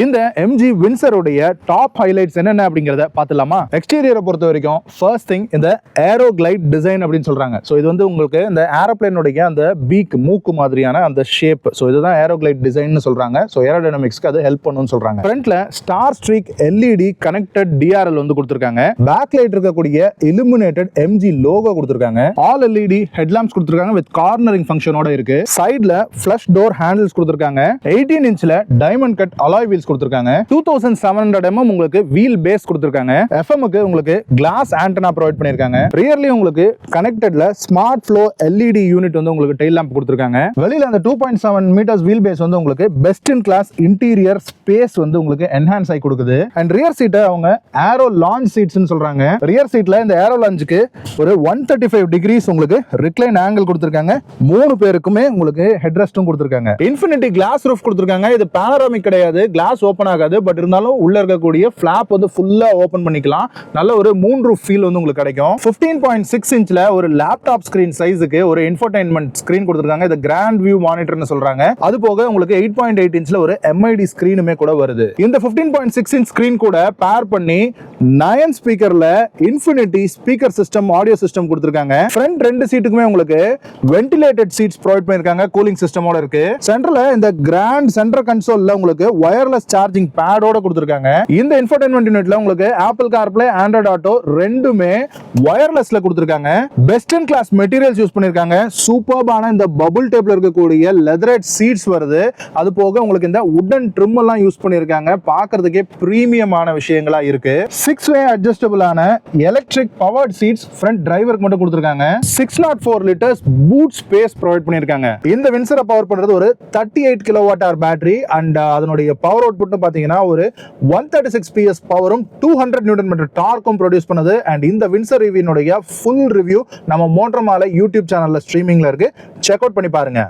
இந்த MG Windsor உடைய top highlights என்னென்ன அப்படிங்கறத பார்த்துலாமா? எக்ஸ்டீரியரை பொறுத்த வரைக்கும் ஃபர்ஸ்ட் திங் இந்த ஏரோ கிளைட் டிசைன் அப்படின்னு சொல்றாங்க. ஸோ இது வந்து உங்களுக்கு இந்த ஏரோப்ளேனுடைய அந்த பீக் மூக்கு மாதிரியான அந்த ஷேப். ஸோ இதுதான் ஏரோ கிளைட் டிசைன் சொல்றாங்க. ஸோ ஏரோடைனமிக்ஸ்க்கு அது ஹெல்ப் பண்ணுன்னு சொல்றாங்க. ஃப்ரண்ட்ல star streak LED connected DRL வந்து கொடுத்துருக்காங்க. பேக் லைட் இருக்கக்கூடிய illuminated MG லோகோ கொடுத்துருக்காங்க. ஆல் LED ஹெட்லாம்ப்ஸ் கொடுத்துருக்காங்க வித் கார்னரிங் ஃபங்க்ஷனோட இருக்கு. சைடுல ஃபிளஷ் டோர் ஹேண்டில்ஸ் கொடுத்துருக்காங்க. 18 இன்ச்ல டைமண்ட் கட் அலாய் வீல்ஸ் கொடுத்திருக்காங்க. 2700 mm உங்களுக்கு வீல் பேஸ் கொடுத்திருக்காங்க. FMக்கு உங்களுக்கு கிளாஸ் ஆண்டனா ப்ரொவைட் பண்ணிருக்காங்க. ரியர்லி உங்களுக்கு கனெக்டட்ல ஸ்மார்ட் ஃப்ளோ LED யூனிட் வந்து உங்களுக்கு டெயில் லாம்ப் கொடுத்திருக்காங்க. வெளியில அந்த 2.7 மீட்டர்ஸ் வீல் பேஸ் வந்து உங்களுக்கு best in class interior space வந்து உங்களுக்கு என்ஹான்ஸ் ஆகி கொடுக்குது. அண்ட் ரியர் சீட்டை அவங்க ஏரோ லான்ச் சீட்ஸ்னு சொல்றாங்க. ரியர் சீட்ல இந்த ஏரோ லான்ச்சுக்கு ஒரு 135 டிகிரிஸ் உங்களுக்கு ரிக்ளைன் ஆங்கிள் கொடுத்திருக்காங்க. 3 பேருக்குமே உங்களுக்கு ஹெட் ரெஸ்டும் கொடுத்திருக்காங்க. இன்ஃபினிட்டி கிளாஸ் ரூஃப் கொடுத்திருக்காங்க. இது பேனராமிக் கிடையாது, கிளாஸ் ஓபன் ஆகாது. பட் இருந்தாலும் உள்ள இருக்கக்கூடிய ஃபிளாப் வந்து ஃபுல்லா ஓபன் பண்ணிக்கலாம். நல்ல ஒரு மூன் ரூஃப் ஃபீல் வந்து உங்களுக்கு கிடைக்கும். 15.6 இன்ச்ல ஒரு லேப்டாப் ஸ்கிரீன் சைஸுக்கு ஒரு இன்ஃபோடைன்மெண்ட் ஸ்கிரீன் கொடுத்திருக்காங்க. இது கிராண்ட் வியூ மானிட்டர்னு சொல்றாங்க. அது போக உங்களுக்கு 8.8 இன்ச்ல ஒரு MID ஸ்கிரீனுமே கூட வருது. இந்த 15.6 இன்ச் ஸ்கிரீன் கூட பேர் பண்ணி 9 ஸ்பீக்கர்ல infinity speaker system audio system கொடுத்திருக்காங்க. ஃப்ரண்ட் ரெண்டு சீட்டுக்குமே உங்களுக்கு வென்டிலேட்டட் சீட்ஸ் ப்ரொவைட் பண்ணிருக்காங்க. கூலிங் சிஸ்டமோட இருக்கு. சென்டர்ல இந்த கிராண்ட் சென்டர் கன்சோல்ல உங்களுக்கு வயர்லெஸ் சார்ஜிங் பேடோட கொடுத்திருக்காங்க. இந்த இன்ஃபோடைன்மெண்ட் யூனிட்ல உங்களுக்கு ஆப்பிள் கார்ப்ளே, ஆண்ட்ராய்டு ஆட்டோ ரெண்டுமே வயர்லெஸ்ல கொடுத்திருக்காங்க. Best in class materials use பண்ணிருக்காங்க. சூப்பர்பான இந்த பபிள் டைப்ல இருக்கக்கூடிய லெதரேட் சீட்ஸ் வருது. அது போக உங்களுக்கு இந்த வுடன் ட்ரிம் எல்லாம் யூஸ் பண்ணிருக்காங்க. பார்க்கிறதுக்கே பிரீமியமான விஷயங்களா இருக்கு. 6-வே அட்ஜஸ்டபிளான எலக்ட்ரிக் பவர்ட் சீட்ஸ் ஃப்ரண்ட் டிரைவருக்கு மட்டும் கொடுத்திருக்காங்க. 604 லிட்டர்ஸ் பூட் ஸ்பேஸ் ப்ரொவைட் பண்ணிருக்காங்க. இந்த வின்சரை பவர் பண்றது ஒரு 38 kWh பேட்டரி அண்ட் அதனுடைய பவர் அவுட்புட் பாத்தீங்கன்னா ஒரு 136 PS பவரும் 200 Nm டார்க்கும் ப்ரொடியூஸ் பண்ணுது. அண்ட் இந்த வின்சர் ரிவ்யூனுடைய ஃபுல் ரிவ்யூ நம்ம மோட்டர்மால யூடியூப் சேனல்ல ஸ்ட்ரீமிங்ல இருக்கு. செக் அவுட் பண்ணி பாருங்க.